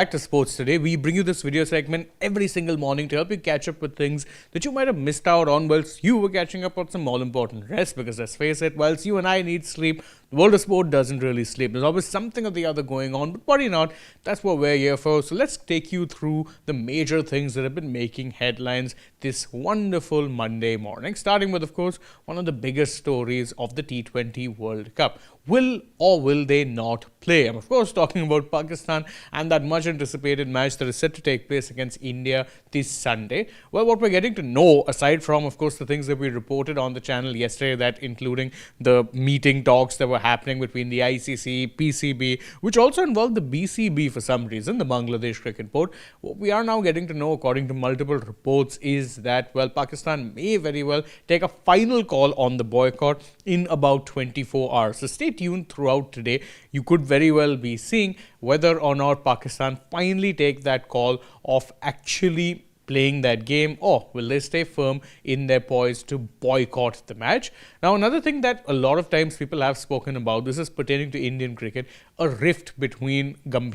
Back to sports today. We bring you this video segment every single morning to help you catch up with things that you might have missed out on whilst you were catching up on some more important rest. Because let's face it, whilst you and I need sleep, the world of sport doesn't really sleep. There's always something or the other going on, but worry not, that's what we're here for. So let's take you through the major things that have been making headlines this wonderful Monday morning. Starting with, of course, one of the biggest stories of the T20 World Cup. Will or will they not play? I'm of course talking about Pakistan and that much anticipated match that is set to take place against India this Sunday. Well, what we're getting to know, aside from of course the things that we reported on the channel yesterday, that including the meeting talks that were happening between the ICC, PCB, which also involved the BCB for some reason, the Bangladesh Cricket Board. What we are now getting to know, according to multiple reports, is that, well, Pakistan may very well take a final call on the boycott in about 24 hours. So stay tuned throughout today. You could very well be seeing whether or not Pakistan finally take that call of actually playing that game, or will they stay firm in their poise to boycott the match. Now, another thing that a lot of times people have spoken about, this is pertaining to Indian cricket, a rift between Gautam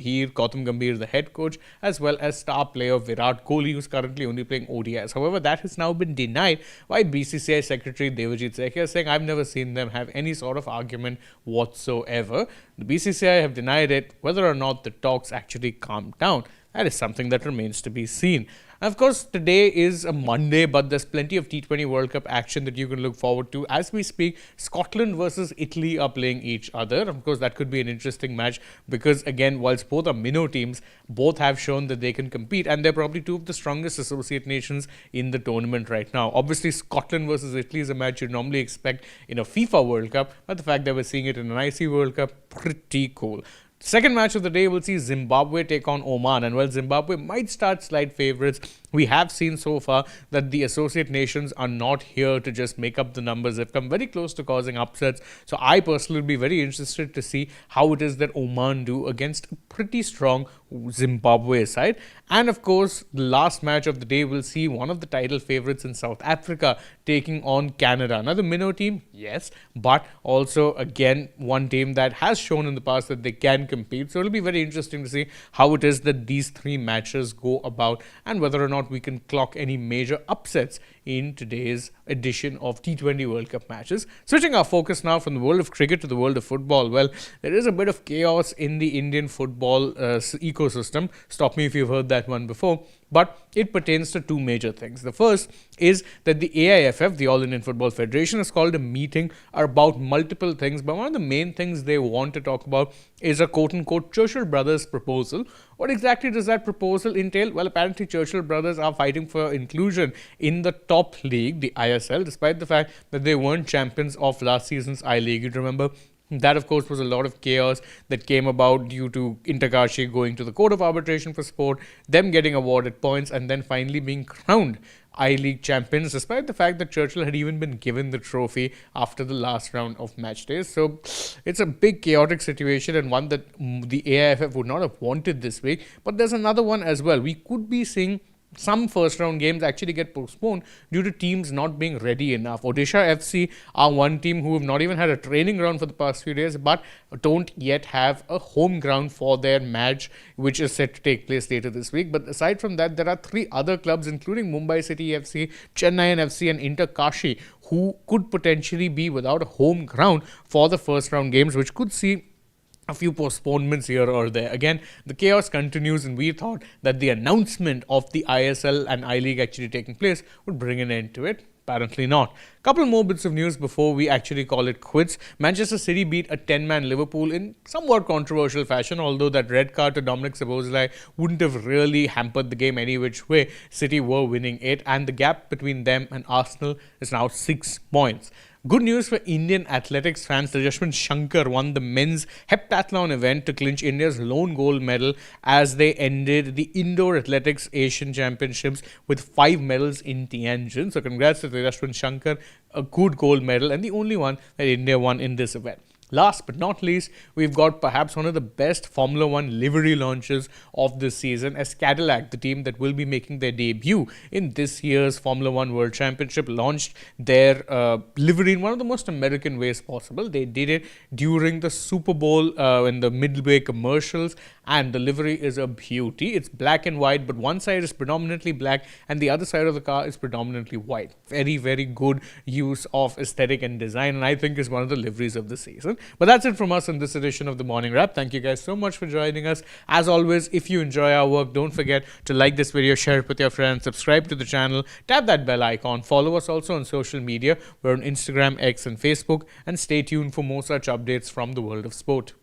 Gambhir, the head coach, as well as star player Virat Kohli, who's currently only playing ODIs. However, that has now been denied by BCCI Secretary Dewajit Sekhia, saying, I've never seen them have any sort of argument whatsoever. The BCCI have denied it. Whether or not the talks actually calm down, that is something that remains to be seen. And of course, today is a Monday, but there's plenty of T20 World Cup action that you can look forward to. As we speak, Scotland versus Italy are playing each other. Of course, that could be an interesting match because, again, whilst both are minnow teams, both have shown that they can compete, and they're probably two of the strongest associate nations in the tournament right now. Obviously, Scotland versus Italy is a match you'd normally expect in a FIFA World Cup, but the fact that we're seeing it in an IC World Cup, pretty cool. Second match of the day, we'll see Zimbabwe take on Oman. And while Zimbabwe might start slight favourites, we have seen so far that the associate nations are not here to just make up the numbers. They've come very close to causing upsets. So I personally would be very interested to see how it is that Oman do against a pretty strong Zimbabwe side. And of course, the last match of the day will see one of the title favourites in South Africa taking on Canada. Another minnow team, yes, but also again one team that has shown in the past that they can compete. So it'll be very interesting to see how it is that these three matches go about and whether or not we can clock any major upsets in today's edition of T20 World Cup matches. Switching our focus now from the world of cricket to the world of football. Well, there is a bit of chaos in the Indian football ecosystem. Stop me if you've heard that one before. But it pertains to two major things. The first is that the AIFF, the All Indian Football Federation, has called a meeting about multiple things. But one of the main things they want to talk about is a quote-unquote Churchill Brothers proposal. What exactly does that proposal entail? Well, apparently Churchill Brothers are fighting for inclusion in the top league, the ISL, despite the fact that they weren't champions of last season's I-League. You remember that, of course, was a lot of chaos that came about due to Interkashi going to the Court of Arbitration for Sport, them getting awarded points, and then finally being crowned I-League champions, despite the fact that Churchill had even been given the trophy after the last round of match days. So it's a big chaotic situation and one that the AIFF would not have wanted this week. But there's another one as well. We could be seeing some first round games actually get postponed due to teams not being ready enough. Odisha FC are one team who have not even had a training ground for the past few days, but don't yet have a home ground for their match, which is set to take place later this week. But aside from that, there are three other clubs, including Mumbai City FC, Chennai FC, and Interkashi, who could potentially be without a home ground for the first round games, which could see a few postponements here or there. Again, the chaos continues, and we thought that the announcement of the ISL and I-League actually taking place would bring an end to it. Apparently not. Couple more bits of news before we actually call it quits. Manchester City beat a 10-man Liverpool in somewhat controversial fashion, although that red card to Dominic Szoboszlai wouldn't have really hampered the game any which way. City were winning it, and the gap between them and Arsenal is now 6 points. Good news for Indian athletics fans. Tejaswin Shankar won the men's heptathlon event to clinch India's lone gold medal as they ended the Indoor Athletics Asian Championships with 5 medals in Tianjin. So congrats to Tejaswin Shankar, a good gold medal and the only one that India won in this event. Last but not least, we've got perhaps one of the best Formula One livery launches of this season, as Cadillac, the team that will be making their debut in this year's Formula One World Championship, launched their livery in one of the most American ways possible. They did it during the Super Bowl in the midway commercials, and the livery is a beauty. It's black and white, but one side is predominantly black and the other side of the car is predominantly white. Very, very good use of aesthetic and design, and I think is one of the liveries of the season. But that's it from us in this edition of the Morning Wrap. Thank you guys so much for joining us. As always, if you enjoy our work, don't forget to like this video, share it with your friends, subscribe to the channel, tap that bell icon, follow us also on social media. We're on Instagram, X and Facebook, and stay tuned for more such updates from the world of sport.